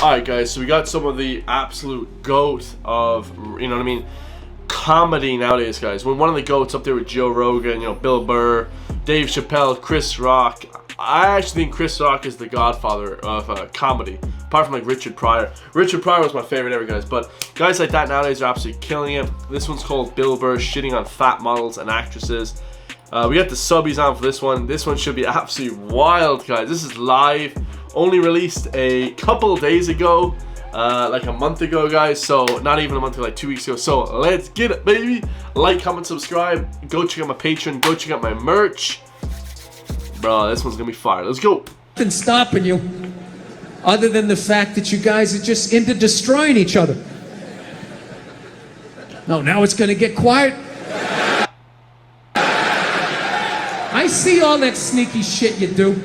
Alright guys, so we got some of the absolute GOAT of, you know what I mean, comedy nowadays, guys. When one of the GOATs up there with Joe Rogan, you know, Bill Burr, Dave Chappelle, Chris Rock. I actually think Chris Rock is the godfather of comedy, apart from like Richard Pryor. Richard Pryor was my favorite ever, guys, but guys like that nowadays are absolutely killing it. This one's called Bill Burr shitting on fat models and actresses. We got the subbies on for this one. This one should be absolutely wild, guys. This is live, only released a couple days ago, like a month ago, guys. So not even a month ago, like 2 weeks ago. So let's get it, baby. Like, comment, subscribe. Go check out my Patreon. Go check out my merch. Bro, this one's gonna be fire. Let's go. Nothing stopping you, other than the fact that you guys are just into destroying each other. No, now it's gonna get quiet. I see all that sneaky shit you do.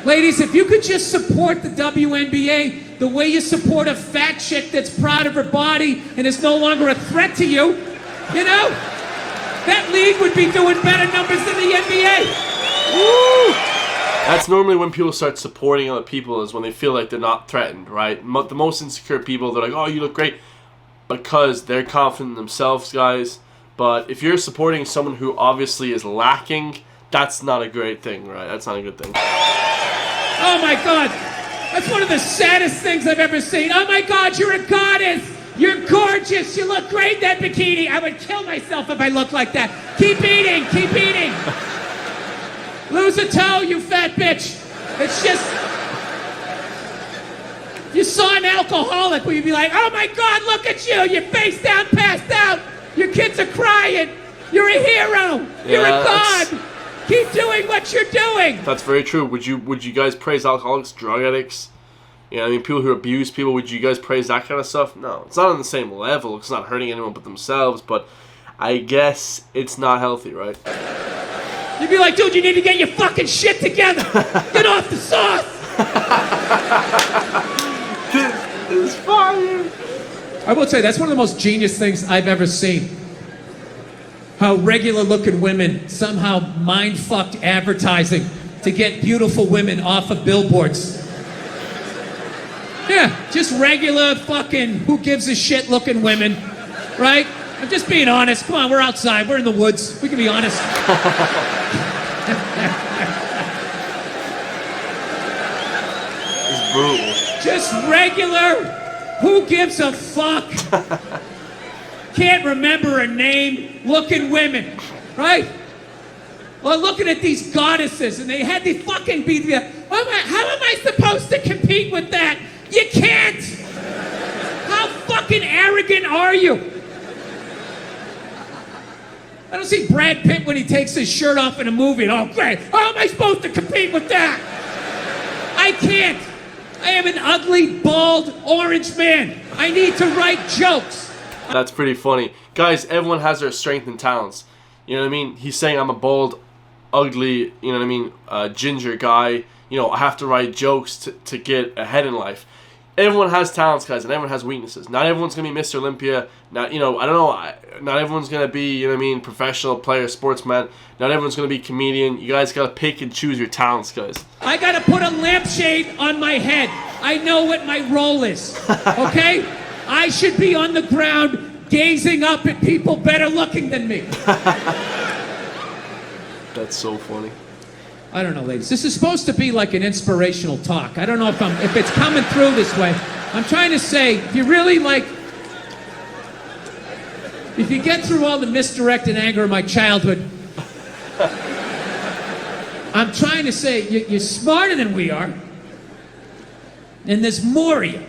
Ladies, if you could just support the WNBA the way you support a fat chick that's proud of her body and is no longer a threat to you, you know, that league would be doing better numbers than the NBA. Woo! That's normally when people start supporting other people, is when they feel like they're not threatened, right? The most insecure people, they're like, oh, you look great, because they're confident in themselves, guys. But if you're supporting someone who obviously is lacking, that's not a great thing, right? That's not a good thing. Oh my God, that's one of the saddest things I've ever seen. Oh my God, you're a goddess. You're gorgeous. You look great in that bikini. I would kill myself if I looked like that. Keep eating, keep eating. Lose a toe, you fat bitch. It's just... If you saw an alcoholic, would you be like, oh my God, look at you. You're face down, passed out. Your kids are crying. You're a hero. You're a god. Keep doing what you're doing. That's very true. Would you guys praise alcoholics, drug addicts? You know, I mean, people who abuse people, would you guys praise that kind of stuff? No, it's not on the same level. It's not hurting anyone but themselves, but I guess it's not healthy, right? You'd be like, dude, you need to get your fucking shit together. Get off the sauce. This is fire. I will tell you, that's one of the most genius things I've ever seen. How regular-looking women somehow mind-fucked advertising to get beautiful women off of billboards. Yeah, just regular fucking who-gives-a-shit-looking women, right? I'm just being honest. Come on, we're outside. We're in the woods. We can be honest. It's brutal. Just regular, who gives a fuck? Can't remember a name, looking women, right? Well, looking at these goddesses, and they had to fucking be the... How am I supposed to compete with that? You can't! How fucking arrogant are you? I don't see Brad Pitt when he takes his shirt off in a movie and, oh, great, how am I supposed to compete with that? I can't. I am an ugly, bald, orange man. I need to write jokes. That's pretty funny. Guys, everyone has their strengths and talents. You know what I mean? He's saying I'm a bald, ugly, you know what I mean, ginger guy. You know, I have to write jokes to get ahead in life. Everyone has talents, guys, and everyone has weaknesses. Not everyone's going to be Mr. Olympia. Not, you know, I don't know. Not everyone's going to be, you know what I mean, professional player, sportsman. Not everyone's going to be comedian. You guys got to pick and choose your talents, guys. I got to put a lampshade on my head. I know what my role is, okay? I should be on the ground gazing up at people better looking than me. That's so funny. I don't know, ladies. This is supposed to be like an inspirational talk. I don't know if it's coming through this way. I'm trying to say, if you really like, if you get through all the misdirected anger of my childhood, I'm trying to say you're smarter than we are, and there's more of you.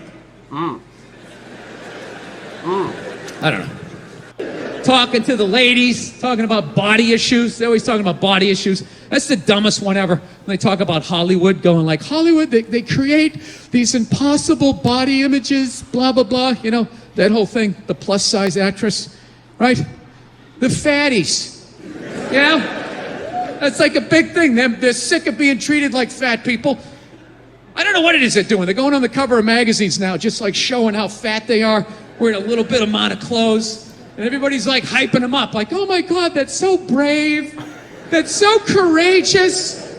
I don't know. Talking to the ladies, talking about body issues. They're always talking about body issues. That's the dumbest one ever. When they talk about Hollywood, going like, Hollywood, they create these impossible body images, blah, blah, blah. You know, that whole thing, the plus-size actress, right? The fatties, you know? That's like a big thing. They're sick of being treated like fat people. I don't know what it is they're doing. They're going on the cover of magazines now, just like showing how fat they are, wearing a little bit amount of clothes. And everybody's like hyping them up, like, oh my God, that's so brave. That's so courageous.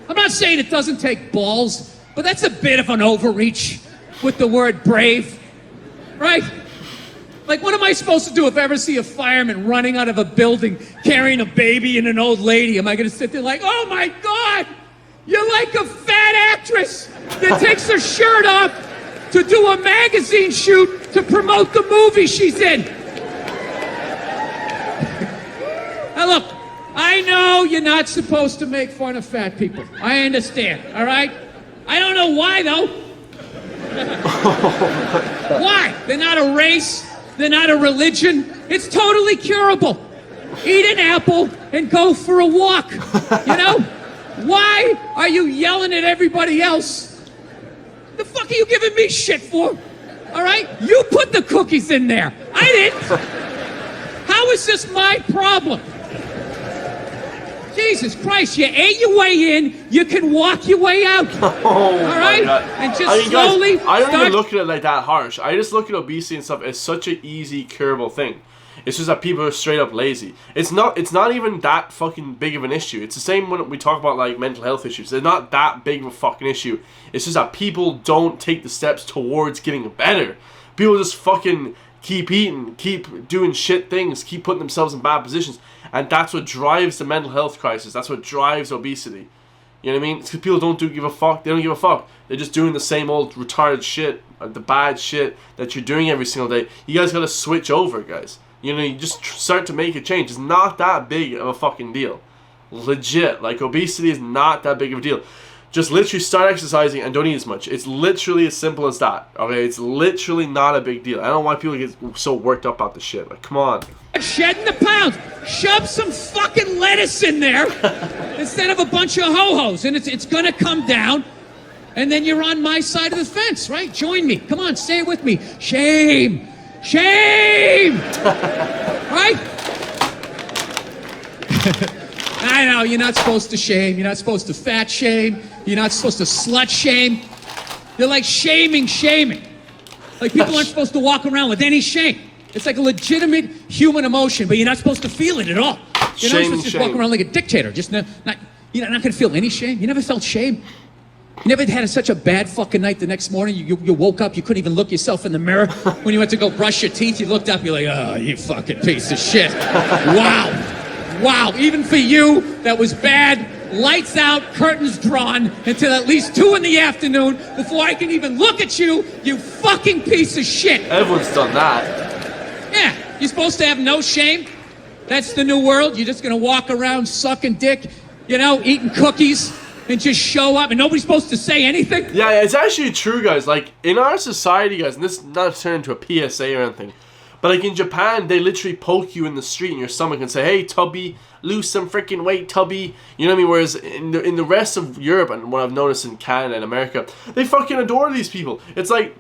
I'm not saying it doesn't take balls, but that's a bit of an overreach. with the word brave, right? Like, what am I supposed to do if I ever see a fireman running out of a building carrying a baby and an old lady? Am I going to sit there like, oh my God, you're like a fat actress that takes her shirt off to do a magazine shoot to promote the movie she's in? Now look, I know you're not supposed to make fun of fat people. I understand, all right? I don't know why, though. Why? They're not a race. They're not a religion. It's totally curable. Eat an apple and go for a walk. You know? Why are you yelling at everybody else? The fuck are you giving me shit for? All right? You put the cookies in there. I didn't. How is this my problem? Jesus Christ, you ate your way in, you can walk your way out. Oh, all right? And just slowly guys, I don't even look at it like that harsh. I just look at obesity and stuff as such an easy, curable thing. It's just that people are straight up lazy. It's not even that fucking big of an issue. It's the same when we talk about like mental health issues. They're not that big of a fucking issue. It's just that people don't take the steps towards getting better. People just fucking keep eating, keep doing shit things, keep putting themselves in bad positions. And that's what drives the mental health crisis. That's what drives obesity. You know what I mean? It's because people don't give a fuck. They don't give a fuck. They're just doing the same old retarded shit, the bad shit that you're doing every single day. You guys gotta switch over, guys. You know, you just start to make a change. It's not that big of a fucking deal. Legit. Like, obesity is not that big of a deal. Just literally start exercising and don't eat as much. It's literally as simple as that. Okay? It's literally not a big deal. I don't know why people get so worked up about this shit. Like, come on. Shedding the pounds. Shove some fucking lettuce in there instead of a bunch of ho-hos. And it's gonna come down. And then you're on my side of the fence, right? Join me. Come on, say it with me. Shame. Shame! Right? I know, you're not supposed to shame. You're not supposed to fat shame. You're not supposed to slut shame. They're like shaming. Like people aren't supposed to walk around with any shame. It's like a legitimate human emotion, but you're not supposed to feel it at all. You're not supposed to just walk around like a dictator. Just you're not gonna feel any shame. You never felt shame. You never had such a bad fucking night the next morning. You woke up, you couldn't even look yourself in the mirror. When you went to go brush your teeth, you looked up, you're like, oh, you fucking piece of shit. Wow. Even for you, that was bad. Lights out, curtains drawn until at least 2 in the afternoon before I can even look at you, you fucking piece of shit. Everyone's done that. Yeah, you're supposed to have no shame. That's the new world. You're just gonna walk around sucking dick, eating cookies. And just show up, and nobody's supposed to say anything? Yeah, it's actually true, guys. Like, in our society, guys, and this is not turned into a PSA or anything, but like in Japan, they literally poke you in the street in your stomach and say, hey, tubby, lose some freaking weight, tubby. You know what I mean? Whereas in the rest of Europe, and what I've noticed in Canada and America, they fucking adore these people. It's like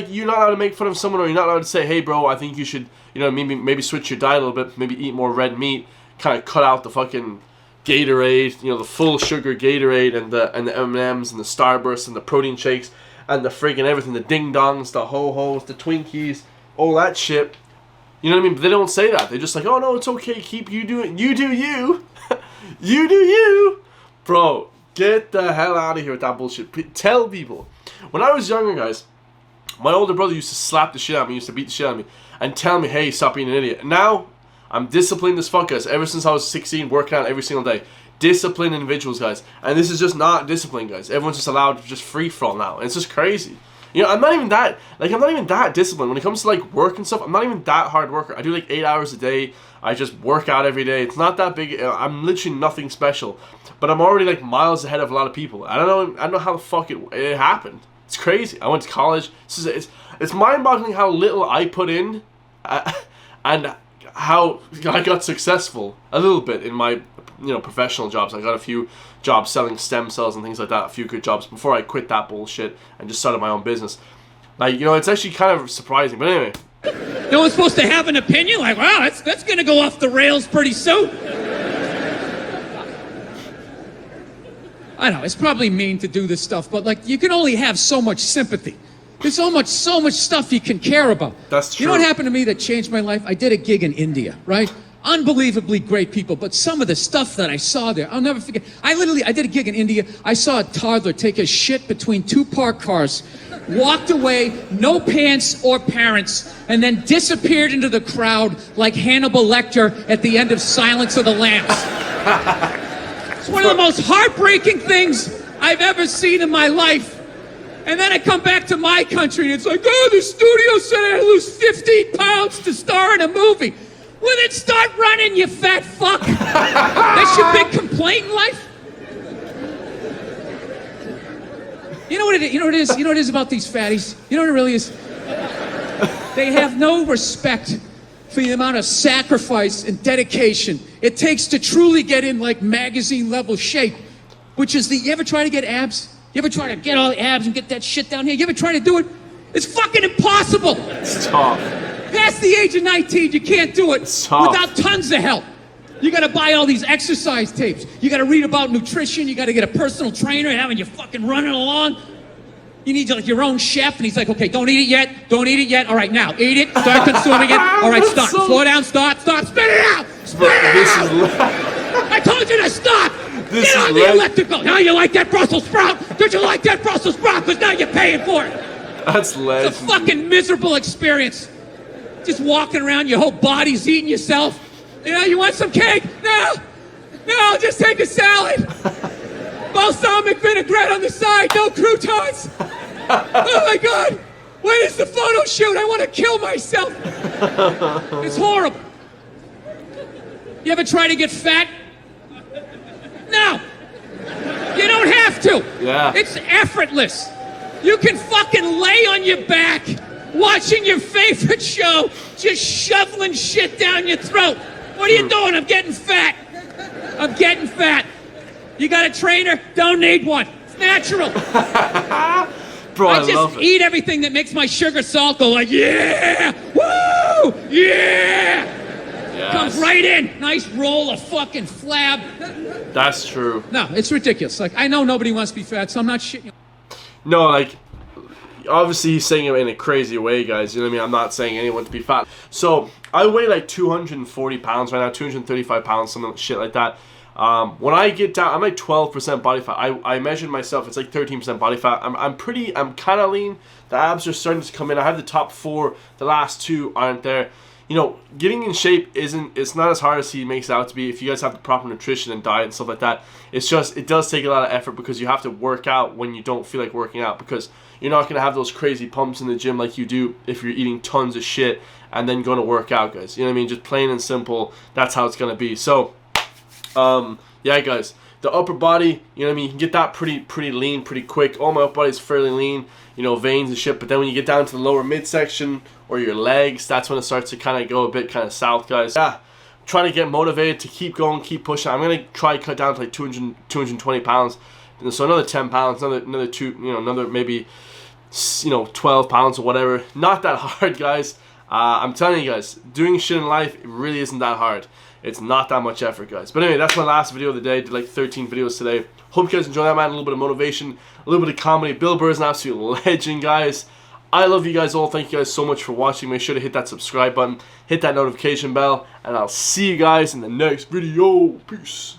you're not allowed to make fun of someone, or you're not allowed to say, hey, bro, I think you should, maybe switch your diet a little bit, maybe eat more red meat, kind of cut out the fucking Gatorade, the full sugar Gatorade and the M&Ms and the Starbursts and the protein shakes and the friggin' everything, the ding dongs, the ho-hos, the Twinkies, all that shit. You know what I mean? But they don't say that. They're just like, oh no, it's okay, you do you. You do you. Bro, get the hell out of here with that bullshit. Tell people. When I was younger, guys, my older brother used to slap the shit out of me, used to beat the shit out of me, and tell me, hey, stop being an idiot. Now, I'm disciplined as fuck, guys. Ever since I was 16, working out every single day. Disciplined individuals, guys. And this is just not discipline, guys. Everyone's just allowed to just free for all now. And it's just crazy. I'm not even that disciplined. When it comes to like work and stuff, I'm not even that hard worker. I do like 8 hours a day. I just work out every day. It's not that big. I'm literally nothing special. But I'm already like miles ahead of a lot of people. I don't know how the fuck it happened. It's crazy. I went to college. It's mind-boggling how little I put in and how I got successful a little bit in my professional jobs. I got a few jobs selling stem cells and things like that, a few good jobs before I quit that bullshit and just started my own business. Like, it's actually kind of surprising. But anyway, no one's supposed to have an opinion. Like, wow, that's gonna go off the rails pretty soon. I know it's probably mean to do this stuff, but like, you can only have so much sympathy. There's so much stuff you can care about. That's true. You know what happened to me that changed my life? I did a gig in India, right? Unbelievably great people, but some of the stuff that I saw there, I'll never forget. I did a gig in India. I saw a toddler take a shit between 2 parked cars walked away, no pants or parents, and then disappeared into the crowd like Hannibal Lecter at the end of Silence of the Lambs. It's one of the most heartbreaking things I've ever seen in my life. And then I come back to my country and it's like, oh, the studio said I had to lose 15 pounds to star in a movie. Well, then start running, you fat fuck. That's your big complaint in life? You know what it is? You know what it is? You know what it is about these fatties? You know what it really is? They have no respect for the amount of sacrifice and dedication it takes to truly get in like magazine level shape, which is you ever try to get abs? You ever try to get all the abs and get that shit down here? You ever try to do it? It's fucking impossible. It's tough. Past the age of 19, you can't do it without tons of help. You gotta buy all these exercise tapes. You gotta read about nutrition. You gotta get a personal trainer having you fucking running along. You need like your own chef, and he's like, okay, don't eat it yet. Don't eat it yet. All right, now, eat it. Start consuming it. All right, stop. Slow down, stop. Spit it out. Spit it out. I told you to stop. Get on the elliptical. Now you like that Brussels sprout? Did you like that Brussels sprout? Because now you're paying for it. That's legendary. It's a fucking miserable experience. Just walking around, your whole body's eating yourself. You know, you want some cake? No, just take a salad. Balsamic vinaigrette on the side, no croutons. Oh my God, when is the photo shoot? I want to kill myself. It's horrible. You ever try to get fat? No, you don't have to. Yeah. It's effortless. You can fucking lay on your back, watching your favorite show, just shoveling shit down your throat. What are you doing? I'm getting fat. I'm getting fat. You got a trainer? Don't need one. It's natural. Bro, I just love it. eat everything that makes my sugar salt go like, yeah, woo, yeah. Yes. Comes right in. Nice roll of fucking flab. That's true. No, it's ridiculous. Like, I know nobody wants to be fat, so I'm not shitting you. No, like, obviously he's saying it in a crazy way, guys. You know what I mean? I'm not saying anyone to be fat. So, I weigh like 240 pounds right now, 235 pounds, something shit like that. When I get down, I'm like 12% body fat. I measured myself, it's like 13% body fat. I'm kind of lean. The abs are starting to come in. I have the top 4, the last 2 aren't there. You know, getting in shape it's not as hard as he makes it out to be if you guys have the proper nutrition and diet and stuff like that. It's just, it does take a lot of effort because you have to work out when you don't feel like working out, because you're not going to have those crazy pumps in the gym like you do if you're eating tons of shit and then going to work out, guys. You know what I mean? Just plain and simple, that's how it's going to be. So, yeah, guys, the upper body, you know what I mean, you can get that pretty lean pretty quick. All my upper body's fairly lean, you know, veins and shit, but then when you get down to the lower midsection or your legs, that's when it starts to kind of go a bit kind of south, guys. Yeah, trying to get motivated to keep going, keep pushing. I'm going to try to cut down to like 220 pounds, and so another 10 pounds, another 2, you know, another maybe, you know, 12 pounds or whatever. Not that hard, guys. I'm telling you guys, doing shit in life, it really isn't that hard. It's not that much effort, guys. But anyway, that's my last video of the day. Did like 13 videos today. Hope you guys enjoyed that, man. A little bit of motivation, a little bit of comedy. Bill Burr is an absolute legend, guys. I love you guys all. Thank you guys so much for watching. Make sure to hit that subscribe button, hit that notification bell, and I'll see you guys in the next video. Peace.